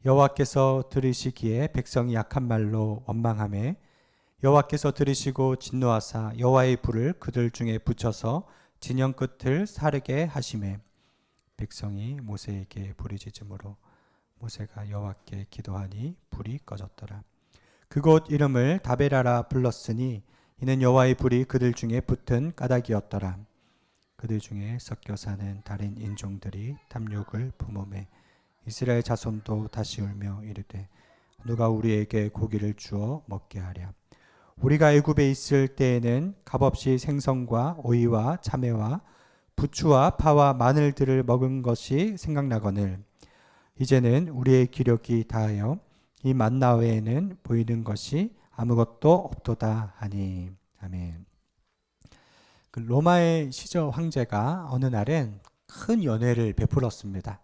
여호와께서 들으시기에 백성이 약한 말로 원망하매 여호와께서 들으시고 진노하사 여호와의 불을 그들 중에 붙여서 진영 끝을 사르게 하시매 백성이 모세에게 부르짖음으로 모세가 여호와께 기도하니 불이 꺼졌더라. 그곳 이름을 다베라라 불렀으니 이는 여호와의 불이 그들 중에 붙은 까닭이었더라. 그들 중에 섞여 사는 다른 인종들이 탐욕을 품음에 이스라엘 자손도 다시 울며 이르되 누가 우리에게 고기를 주어 먹게 하랴. 우리가 애굽에 있을 때에는 값없이 생선과 오이와 참외와 부추와 파와 마늘들을 먹은 것이 생각나거늘 이제는 우리의 기력이 다하여 이 만나 외에는 보이는 것이 아무것도 없도다 하니. 아멘. 그 로마의 시저 황제가 어느 날엔 큰 연회를 베풀었습니다.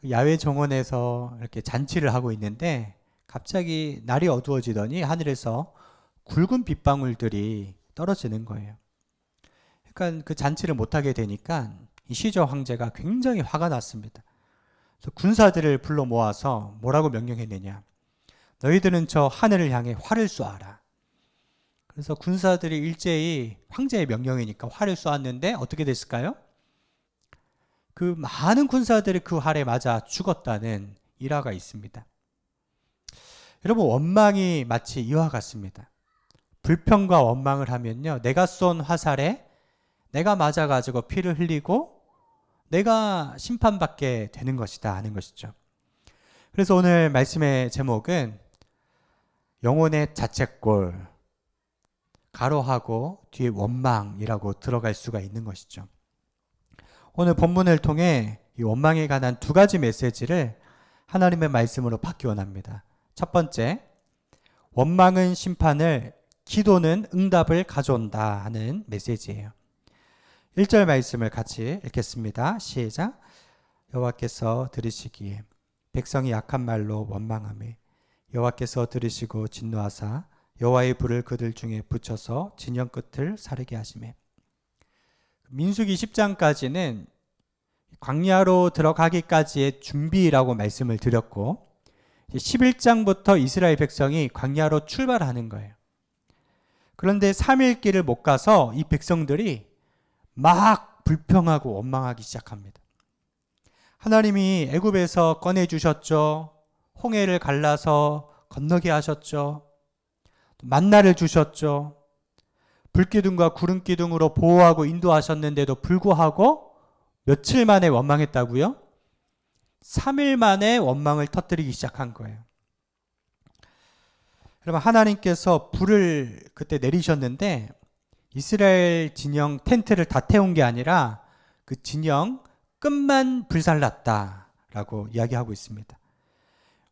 그 야외 정원에서 이렇게 잔치를 하고 있는데 갑자기 날이 어두워지더니 하늘에서 굵은 빗방울들이 떨어지는 거예요. 그러니까 그 잔치를 못하게 되니까 이 시저 황제가 굉장히 화가 났습니다. 그래서 군사들을 불러 모아서 뭐라고 명령했느냐. 너희들은 저 하늘을 향해 활을 쏘아라. 그래서 군사들이 일제히 황제의 명령이니까 활을 쏘았는데 어떻게 됐을까요? 그 많은 군사들이 그 활에 맞아 죽었다는 일화가 있습니다. 여러분, 원망이 마치 이와 같습니다. 불평과 원망을 하면요, 내가 쏜 화살에 내가 맞아가지고 피를 흘리고 내가 심판받게 되는 것이다 하는 것이죠. 그래서 오늘 말씀의 제목은 영혼의 자책골, 가로하고 뒤에 원망이라고 들어갈 수가 있는 것이죠. 오늘 본문을 통해 이 원망에 관한 두 가지 메시지를 하나님의 말씀으로 받기 원합니다. 첫 번째, 원망은 심판을, 기도는 응답을 가져온다 하는 메시지예요. 1절 말씀을 같이 읽겠습니다. 시작. 여호와께서 들으시기에 백성이 약한 말로 원망하매 여호와께서 들으시고 진노하사 여호와의 불을 그들 중에 붙여서 진영 끝을 사르게 하시매. 민수기 10장까지는 광야로 들어가기까지의 준비라고 말씀을 드렸고 11장부터 이스라엘 백성이 광야로 출발하는 거예요. 그런데 3일 길을 못 가서 이 백성들이 막 불평하고 원망하기 시작합니다. 하나님이 애굽에서 꺼내주셨죠. 홍해를 갈라서 건너게 하셨죠. 만나를 주셨죠. 불기둥과 구름기둥으로 보호하고 인도하셨는데도 불구하고 며칠 만에 원망했다고요? 3일 만에 원망을 터뜨리기 시작한 거예요. 여러분, 하나님께서 불을 그때 내리셨는데 이스라엘 진영 텐트를 다 태운 게 아니라 그 진영 끝만 불살랐다라고 이야기하고 있습니다.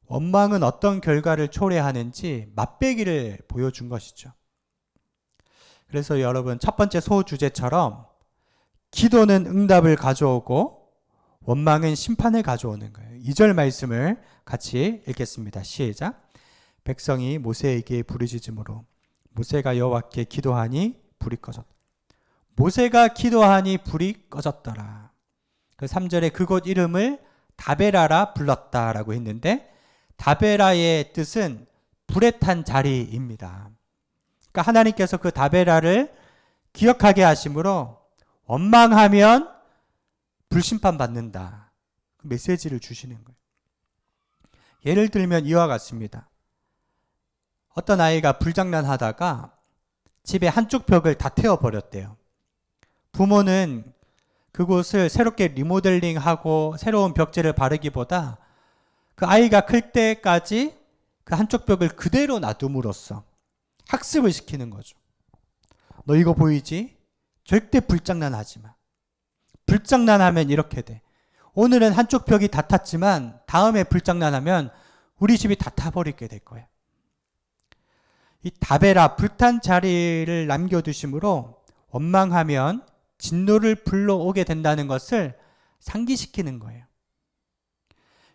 원망은 어떤 결과를 초래하는지 맛배기를 보여준 것이죠. 그래서 여러분, 첫 번째 소주제처럼 기도는 응답을 가져오고 원망은 심판을 가져오는 거예요. 2절 말씀을 같이 읽겠습니다. 시작. 백성이 모세에게 부르짖음으로 모세가 여호와께 기도하니 불이 꺼졌다. 모세가 기도하니 불이 꺼졌더라. 그 3절에 그곳 이름을 다베라라 불렀다라고 했는데 다베라의 뜻은 불에 탄 자리입니다. 그러니까 하나님께서 그 다베라를 기억하게 하심으로 원망하면 불심판 받는다. 그 메시지를 주시는 거예요. 예를 들면 이와 같습니다. 어떤 아이가 불장난하다가 집의 한쪽 벽을 다 태워버렸대요. 부모는 그곳을 새롭게 리모델링하고 새로운 벽지를 바르기보다 그 아이가 클 때까지 그 한쪽 벽을 그대로 놔둠으로써 학습을 시키는 거죠. 너 이거 보이지? 절대 불장난하지 마. 불장난하면 이렇게 돼. 오늘은 한쪽 벽이 다 탔지만 다음에 불장난하면 우리 집이 다 타버리게 될 거야. 이 다베라, 불탄 자리를 남겨두심으로 원망하면 진노를 불러오게 된다는 것을 상기시키는 거예요.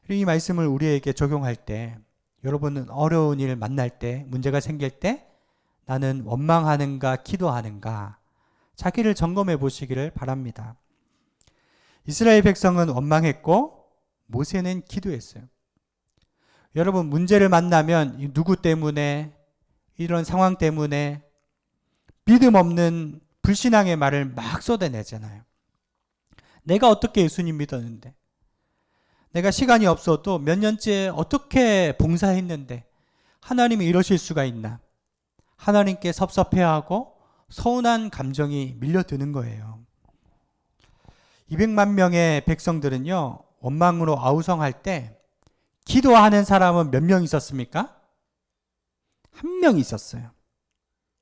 이 말씀을 우리에게 적용할 때, 여러분은 어려운 일 만날 때, 문제가 생길 때 나는 원망하는가 기도하는가 자기를 점검해 보시기를 바랍니다. 이스라엘 백성은 원망했고 모세는 기도했어요. 여러분, 문제를 만나면 누구 때문에, 이런 상황 때문에 믿음 없는 불신앙의 말을 막 쏟아내잖아요. 내가 어떻게 예수님 믿었는데, 내가 시간이 없어도 몇 년째 어떻게 봉사했는데 하나님이 이러실 수가 있나. 하나님께 섭섭해하고 서운한 감정이 밀려드는 거예요. 200만 명의 백성들은요, 원망으로 아우성할 때 기도하는 사람은 몇 명 있었습니까? 한 명 있었어요.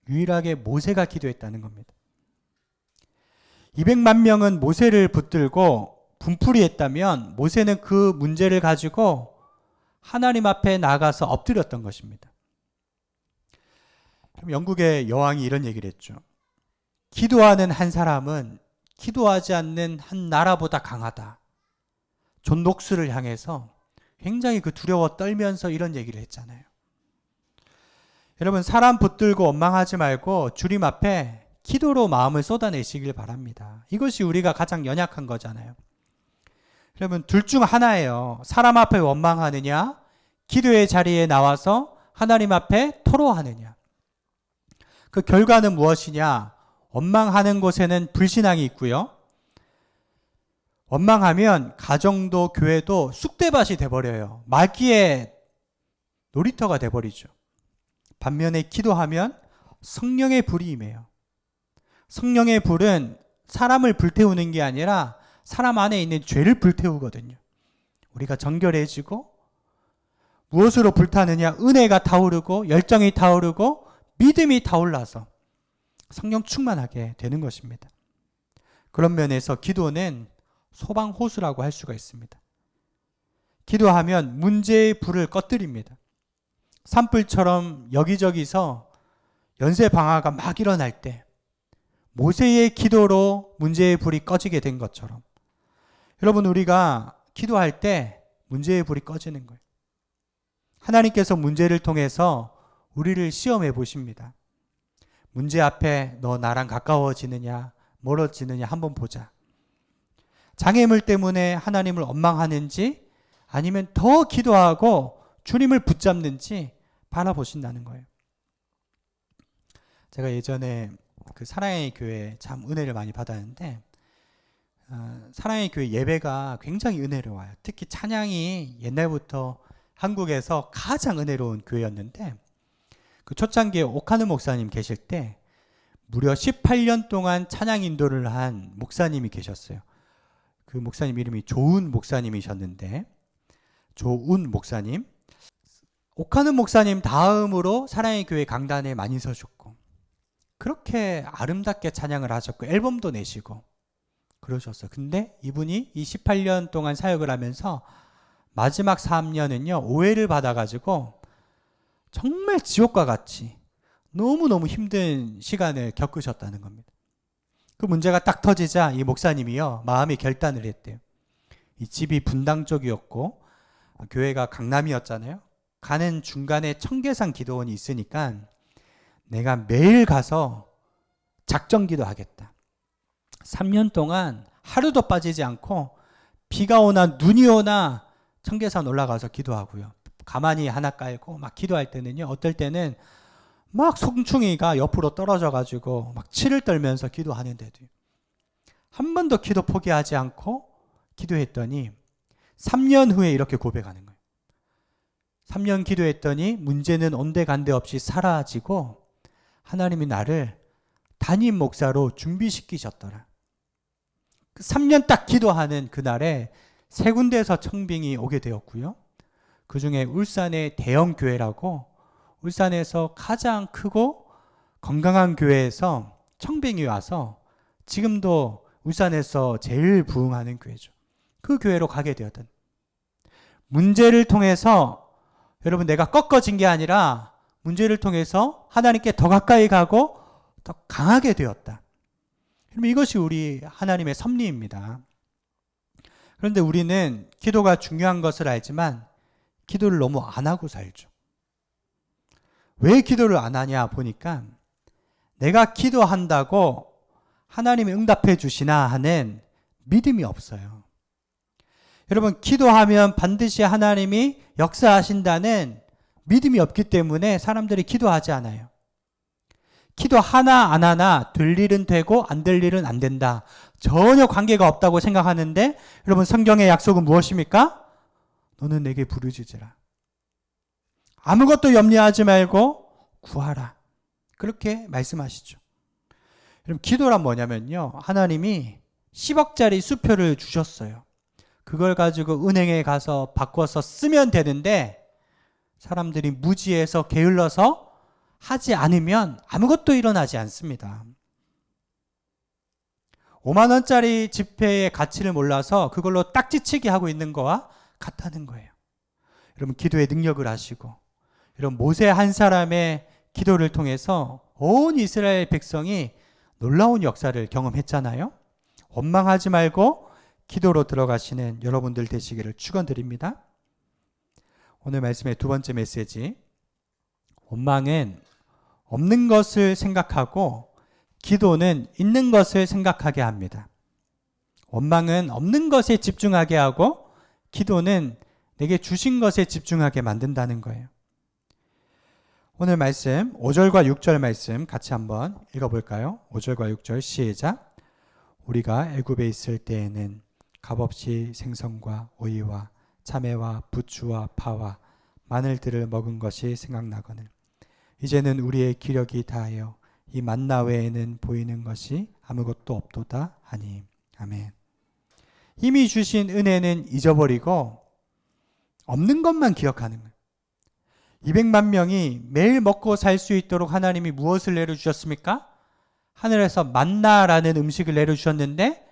유일하게 모세가 기도했다는 겁니다. 200만 명은 모세를 붙들고 분풀이했다면 모세는 그 문제를 가지고 하나님 앞에 나가서 엎드렸던 것입니다. 그럼 영국의 여왕이 이런 얘기를 했죠. 기도하는 한 사람은 기도하지 않는 한 나라보다 강하다. 존 녹스를 향해서 굉장히 그 두려워 떨면서 이런 얘기를 했잖아요. 여러분, 사람 붙들고 원망하지 말고 주님 앞에 기도로 마음을 쏟아내시길 바랍니다. 이것이 우리가 가장 연약한 거잖아요. 여러분, 둘 중 하나예요. 사람 앞에 원망하느냐, 기도의 자리에 나와서 하나님 앞에 토로하느냐. 그 결과는 무엇이냐? 원망하는 곳에는 불신앙이 있고요. 원망하면 가정도 교회도 쑥대밭이 돼버려요. 말기의 놀이터가 돼버리죠. 반면에 기도하면 성령의 불이 임해요. 성령의 불은 사람을 불태우는 게 아니라 사람 안에 있는 죄를 불태우거든요. 우리가 정결해지고, 무엇으로 불타느냐? 은혜가 타오르고 열정이 타오르고 믿음이 타올라서 성령 충만하게 되는 것입니다. 그런 면에서 기도는 소방호수라고 할 수가 있습니다. 기도하면 문제의 불을 꺼뜨립니다. 산불처럼 여기저기서 연쇄 방화가 막 일어날 때 모세의 기도로 문제의 불이 꺼지게 된 것처럼, 여러분, 우리가 기도할 때 문제의 불이 꺼지는 거예요. 하나님께서 문제를 통해서 우리를 시험해 보십니다. 문제 앞에 너 나랑 가까워지느냐 멀어지느냐 한번 보자. 장애물 때문에 하나님을 원망하는지 아니면 더 기도하고 주님을 붙잡는지 바라보신다는 거예요. 제가 예전에 그 사랑의 교회 참 은혜를 많이 받았는데, 사랑의 교회 예배가 굉장히 은혜로워요. 특히 찬양이 옛날부터 한국에서 가장 은혜로운 교회였는데, 그 초창기에 오카누 목사님 계실 때 무려 18년 동안 찬양 인도를 한 목사님이 계셨어요. 그 목사님 이름이 조은 목사님이셨는데, 조은 목사님, 오카누 목사님 다음으로 사랑의 교회 강단에 많이 서셨고, 그렇게 아름답게 찬양을 하셨고 앨범도 내시고 그러셨어요. 근데 이분이 이 18년 동안 사역을 하면서 마지막 3년은요 오해를 받아가지고 정말 지옥과 같이 너무너무 힘든 시간을 겪으셨다는 겁니다. 그 문제가 딱 터지자 이 목사님이요 마음의 결단을 했대요. 이 집이 분당 쪽이었고 교회가 강남이었잖아요. 가는 중간에 청계산 기도원이 있으니까 내가 매일 가서 작정기도 하겠다. 3년 동안 하루도 빠지지 않고 비가 오나 눈이 오나 청계산 올라가서 기도하고요. 가만히 하나 깔고 막 기도할 때는요. 어떨 때는 막 송충이가 옆으로 떨어져 가지고 막 치를 떨면서 기도하는데도 한 번도 기도 포기하지 않고 기도했더니 3년 후에 이렇게 고백하는 거예요. 3년 기도했더니 문제는 온데간데 없이 사라지고 하나님이 나를 담임 목사로 준비시키셨더라. 3년 딱 기도하는 그날에 세 군데에서 청빙이 오게 되었고요. 그 중에 울산의 대형 교회라고 울산에서 가장 크고 건강한 교회에서 청빙이 와서 지금도 울산에서 제일 부흥하는 교회죠. 그 교회로 가게 되었던. 문제를 통해서 여러분 내가 꺾어진 게 아니라 문제를 통해서 하나님께 더 가까이 가고 더 강하게 되었다. 그럼 이것이 우리 하나님의 섭리입니다. 그런데 우리는 기도가 중요한 것을 알지만 기도를 너무 안 하고 살죠. 왜 기도를 안 하냐 보니까 내가 기도한다고 하나님이 응답해 주시나 하는 믿음이 없어요. 여러분, 기도하면 반드시 하나님이 역사하신다는 믿음이 없기 때문에 사람들이 기도하지 않아요. 기도 하나 안 하나 될 일은 되고 안 될 일은 안 된다. 전혀 관계가 없다고 생각하는데, 여러분, 성경의 약속은 무엇입니까? 너는 내게 부르짖으라. 아무것도 염려하지 말고 구하라. 그렇게 말씀하시죠. 여러분, 기도란 뭐냐면요, 하나님이 10억짜리 수표를 주셨어요. 그걸 가지고 은행에 가서 바꿔서 쓰면 되는데, 사람들이 무지해서 게을러서 하지 않으면 아무것도 일어나지 않습니다. 5만 원짜리 지폐의 가치를 몰라서 그걸로 딱지치기 하고 있는 거와 같다는 거예요. 여러분, 기도의 능력을 아시고, 여러분, 모세 한 사람의 기도를 통해서 온 이스라엘 백성이 놀라운 역사를 경험했잖아요. 원망하지 말고 기도로 들어가시는 여러분들 되시기를 축원드립니다. 오늘 말씀의 두 번째 메시지, 원망은 없는 것을 생각하고 기도는 있는 것을 생각하게 합니다. 원망은 없는 것에 집중하게 하고 기도는 내게 주신 것에 집중하게 만든다는 거예요. 오늘 말씀 5절과 6절 말씀 같이 한번 읽어볼까요? 5절과 6절 시작. 우리가 애굽에 있을 때에는 값없이 생선과 오이와 참외와 부추와 파와 마늘들을 먹은 것이 생각나거늘 이제는 우리의 기력이 다하여 이 만나 외에는 보이는 것이 아무것도 없도다 하니. 아멘. 힘이 주신 은혜는 잊어버리고 없는 것만 기억하는 거예요. 200만 명이 매일 먹고 살 수 있도록 하나님이 무엇을 내려주셨습니까? 하늘에서 만나라는 음식을 내려주셨는데,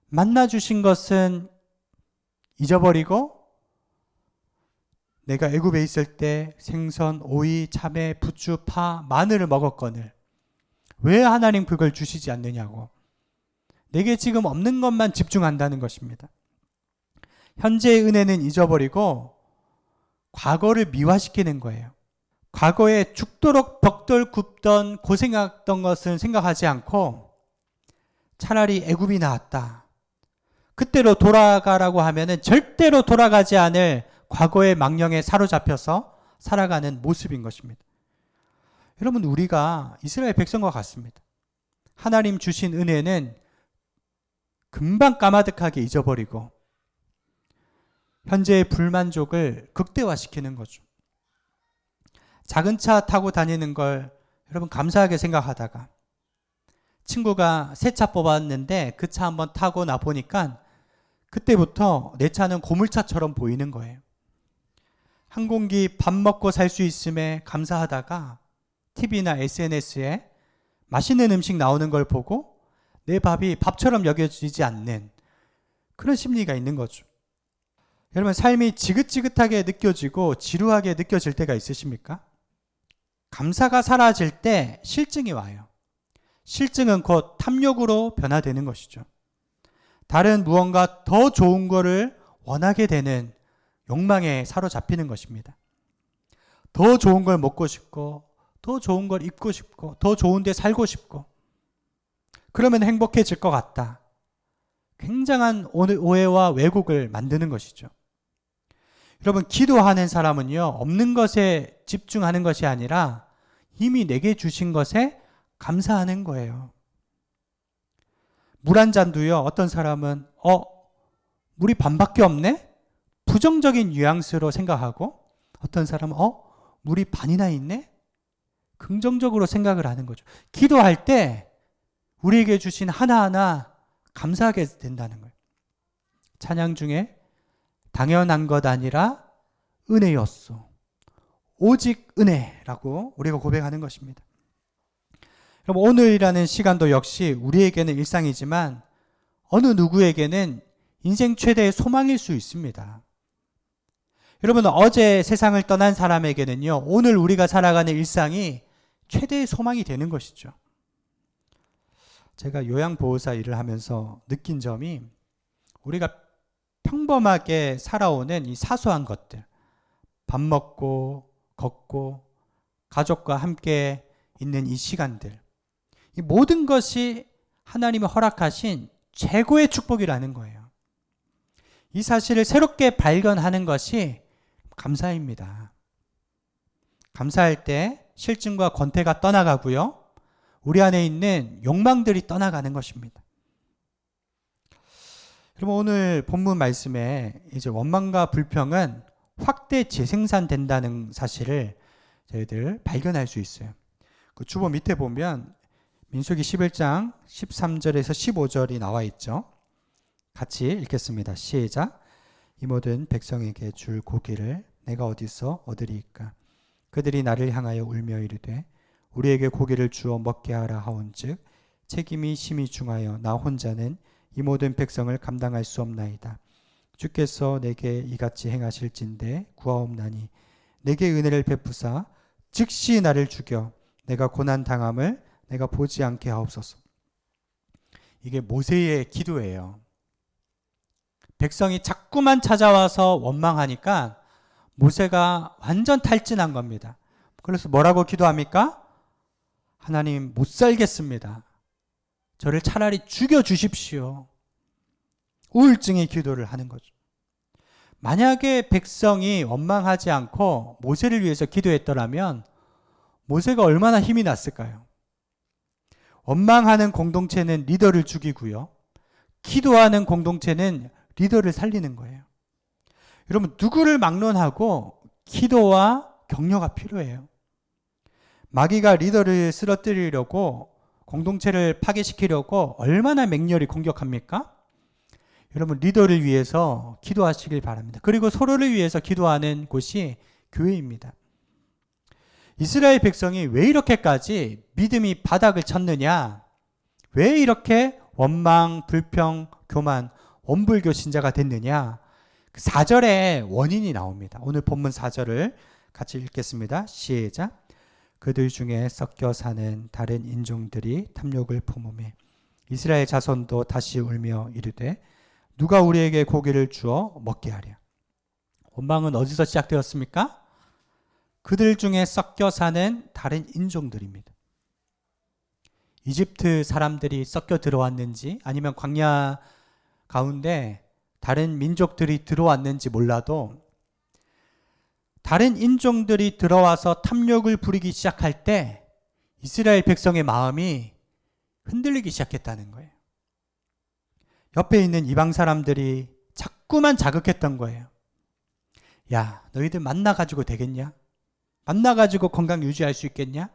만나 주신 것은 잊어버리고 내가 애굽에 있을 때 생선, 오이, 참외, 부추, 파, 마늘을 먹었거늘 왜 하나님 그걸 주시지 않느냐고. 내게 지금 없는 것만 집중한다는 것입니다. 현재의 은혜는 잊어버리고 과거를 미화시키는 거예요. 과거에 죽도록 벽돌 굽던 고생했던 것은 생각하지 않고 차라리 애굽이 나았다. 그때로 돌아가라고 하면은 절대로 돌아가지 않을 과거의 망령에 사로잡혀서 살아가는 모습인 것입니다. 여러분, 우리가 이스라엘 백성과 같습니다. 하나님 주신 은혜는 금방 까마득하게 잊어버리고 현재의 불만족을 극대화시키는 거죠. 작은 차 타고 다니는 걸 여러분 감사하게 생각하다가 친구가 새 차 뽑았는데 그 차 한번 타고 나 보니까 그때부터 내 차는 고물차처럼 보이는 거예요. 한 공기 밥 먹고 살 수 있음에 감사하다가 TV나 SNS에 맛있는 음식 나오는 걸 보고 내 밥이 밥처럼 여겨지지 않는 그런 심리가 있는 거죠. 여러분, 삶이 지긋지긋하게 느껴지고 지루하게 느껴질 때가 있으십니까? 감사가 사라질 때 실증이 와요. 실증은 곧 탐욕으로 변화되는 것이죠. 다른 무언가 더 좋은 거를 원하게 되는 욕망에 사로잡히는 것입니다. 더 좋은 걸 먹고 싶고, 더 좋은 걸 입고 싶고, 더 좋은 데 살고 싶고, 그러면 행복해질 것 같다. 굉장한 오해와 왜곡을 만드는 것이죠. 여러분, 기도하는 사람은요, 없는 것에 집중하는 것이 아니라 이미 내게 주신 것에 감사하는 거예요. 물 한 잔도요, 어떤 사람은 물이 반밖에 없네? 부정적인 뉘앙스로 생각하고, 어떤 사람은 물이 반이나 있네? 긍정적으로 생각을 하는 거죠. 기도할 때 우리에게 주신 하나하나 감사하게 된다는 거예요. 찬양 중에 당연한 것 아니라 은혜였소. 오직 은혜라고 우리가 고백하는 것입니다. 여러분, 오늘이라는 시간도 역시 우리에게는 일상이지만 어느 누구에게는 인생 최대의 소망일 수 있습니다. 여러분, 어제 세상을 떠난 사람에게는요, 오늘 우리가 살아가는 일상이 최대의 소망이 되는 것이죠. 제가 요양보호사 일을 하면서 느낀 점이, 우리가 평범하게 살아오는 이 사소한 것들, 밥 먹고 걷고 가족과 함께 있는 이 시간들, 이 모든 것이 하나님이 허락하신 최고의 축복이라는 거예요. 이 사실을 새롭게 발견하는 것이 감사입니다. 감사할 때 실증과 권태가 떠나가고요. 우리 안에 있는 욕망들이 떠나가는 것입니다. 그럼 오늘 본문 말씀에 이제 원망과 불평은 확대 재생산된다는 사실을 저희들 발견할 수 있어요. 그 주보 밑에 보면 민수기 11장 13절에서 15절이 나와 있죠. 같이 읽겠습니다. 시작. 이 모든 백성에게 줄 고기를 내가 어디서 얻으리이까? 그들이 나를 향하여 울며 이르되 우리에게 고기를 주어 먹게 하라 하온즉 책임이 심히 중하여 나 혼자는 이 모든 백성을 감당할 수 없나이다. 주께서 내게 이같이 행하실진대 구하옵나니 내게 은혜를 베푸사 즉시 나를 죽여 내가 고난 당함을 내가 보지 않게 하옵소서. 이게 모세의 기도예요. 백성이 자꾸만 찾아와서 원망하니까 모세가 완전 탈진한 겁니다. 그래서 뭐라고 기도합니까? 하나님 못 살겠습니다. 저를 차라리 죽여주십시오. 우울증의 기도를 하는 거죠. 만약에 백성이 원망하지 않고 모세를 위해서 기도했더라면 모세가 얼마나 힘이 났을까요? 원망하는 공동체는 리더를 죽이고요. 기도하는 공동체는 리더를 살리는 거예요. 여러분, 누구를 막론하고 기도와 격려가 필요해요. 마귀가 리더를 쓰러뜨리려고 공동체를 파괴시키려고 얼마나 맹렬히 공격합니까? 여러분, 리더를 위해서 기도하시길 바랍니다. 그리고 서로를 위해서 기도하는 곳이 교회입니다. 이스라엘 백성이 왜 이렇게까지 믿음이 바닥을 쳤느냐? 왜 이렇게 원망, 불평, 교만, 원불교 신자가 됐느냐? 그 4절에 원인이 나옵니다. 오늘 본문 4절을 같이 읽겠습니다. 시작. 그들 중에 섞여 사는 다른 인종들이 탐욕을 품으매 이스라엘 자손도 다시 울며 이르되 누가 우리에게 고기를 주어 먹게 하랴. 원망은 어디서 시작되었습니까? 그들 중에 섞여 사는 다른 인종들입니다. 이집트 사람들이 섞여 들어왔는지 아니면 광야 가운데 다른 민족들이 들어왔는지 몰라도 다른 인종들이 들어와서 탐욕을 부리기 시작할 때 이스라엘 백성의 마음이 흔들리기 시작했다는 거예요. 옆에 있는 이방 사람들이 자꾸만 자극했던 거예요. 야, 너희들 만나가지고 되겠냐? 만나가지고 건강 유지할 수 있겠냐?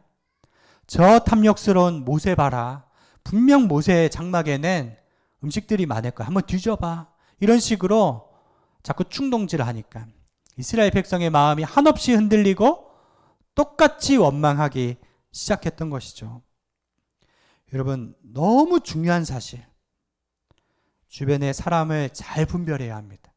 저 탐욕스러운 모세 봐라. 분명 모세의 장막에는 음식들이 많을 거야. 한번 뒤져봐. 이런 식으로 자꾸 충동질을 하니까 이스라엘 백성의 마음이 한없이 흔들리고 똑같이 원망하기 시작했던 것이죠. 여러분, 너무 중요한 사실. 주변의 사람을 잘 분별해야 합니다.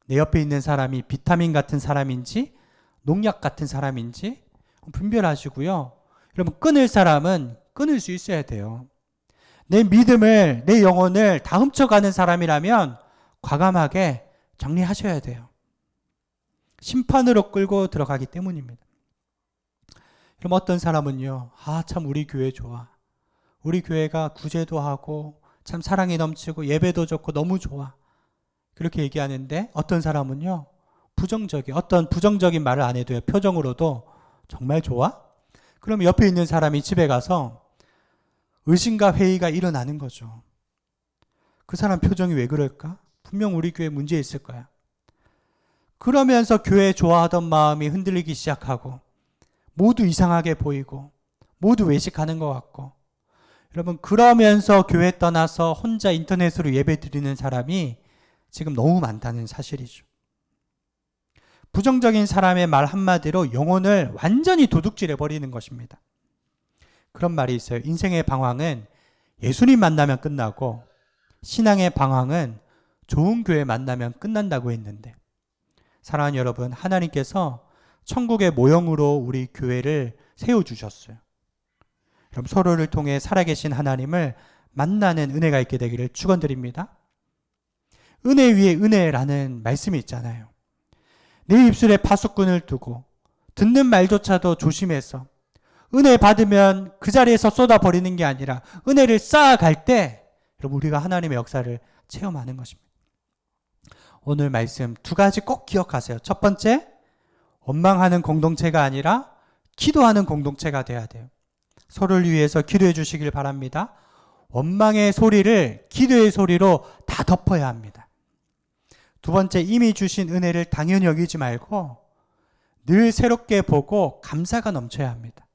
내 옆에 있는 사람이 비타민 같은 사람인지 농약 같은 사람인지 분별하시고요. 여러분, 끊을 사람은 끊을 수 있어야 돼요. 내 믿음을, 내 영혼을 다 훔쳐가는 사람이라면 과감하게 정리하셔야 돼요. 심판으로 끌고 들어가기 때문입니다. 그럼 어떤 사람은요, 참 우리 교회 좋아. 우리 교회가 구제도 하고 참 사랑이 넘치고 예배도 좋고 너무 좋아. 그렇게 얘기하는데 어떤 사람은요, 어떤 부정적인 말을 안 해도요, 표정으로도 정말 좋아? 그럼 옆에 있는 사람이 집에 가서 의심과 회의가 일어나는 거죠. 그 사람 표정이 왜 그럴까? 분명 우리 교회 문제 있을 거야. 그러면서 교회 좋아하던 마음이 흔들리기 시작하고 모두 이상하게 보이고 모두 외식하는 것 같고, 여러분, 그러면서 교회 떠나서 혼자 인터넷으로 예배 드리는 사람이 지금 너무 많다는 사실이죠. 부정적인 사람의 말 한마디로 영혼을 완전히 도둑질해 버리는 것입니다. 그런 말이 있어요. 인생의 방황은 예수님 만나면 끝나고 신앙의 방황은 좋은 교회 만나면 끝난다고 했는데, 사랑하는 여러분, 하나님께서 천국의 모형으로 우리 교회를 세워주셨어요. 그럼 서로를 통해 살아계신 하나님을 만나는 은혜가 있게 되기를 축원드립니다. 은혜 위에 은혜라는 말씀이 있잖아요. 내 입술에 파수꾼을 두고 듣는 말조차도 조심해서 은혜 받으면 그 자리에서 쏟아버리는 게 아니라 은혜를 쌓아갈 때 여러분, 우리가 하나님의 역사를 체험하는 것입니다. 오늘 말씀 두 가지 꼭 기억하세요. 첫 번째, 원망하는 공동체가 아니라 기도하는 공동체가 돼야 돼요. 서로를 위해서 기도해 주시길 바랍니다. 원망의 소리를 기도의 소리로 다 덮어야 합니다. 두 번째, 이미 주신 은혜를 당연히 여기지 말고 늘 새롭게 보고 감사가 넘쳐야 합니다.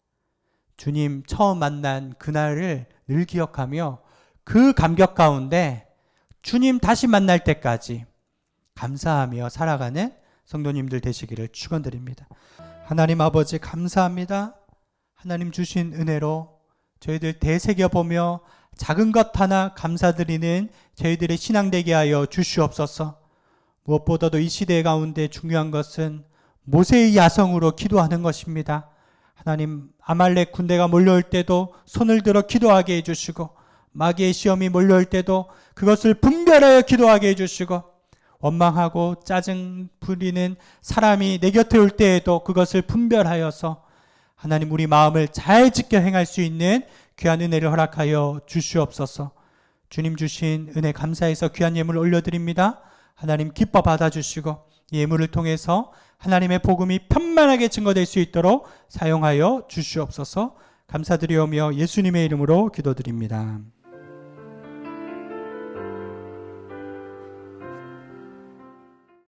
주님 처음 만난 그날을 늘 기억하며 그 감격 가운데 주님 다시 만날 때까지 감사하며 살아가는 성도님들 되시기를 축원드립니다. 하나님 아버지 감사합니다. 하나님 주신 은혜로 저희들 되새겨보며 작은 것 하나 감사드리는 저희들의 신앙 되게 하여 주시옵소서. 무엇보다도 이 시대 가운데 중요한 것은 모세의 야성으로 기도하는 것입니다. 하나님, 아말렉 군대가 몰려올 때도 손을 들어 기도하게 해주시고, 마귀의 시험이 몰려올 때도 그것을 분별하여 기도하게 해주시고, 원망하고 짜증 부리는 사람이 내 곁에 올 때에도 그것을 분별하여서 하나님 우리 마음을 잘 지켜 행할 수 있는 귀한 은혜를 허락하여 주시옵소서. 주님 주신 은혜 감사해서 귀한 예물 올려드립니다. 하나님 기뻐 받아주시고 이 예물을 통해서 하나님의 복음이 편만하게 증거될 수 있도록 사용하여 주시옵소서. 감사드리오며 예수님의 이름으로 기도드립니다.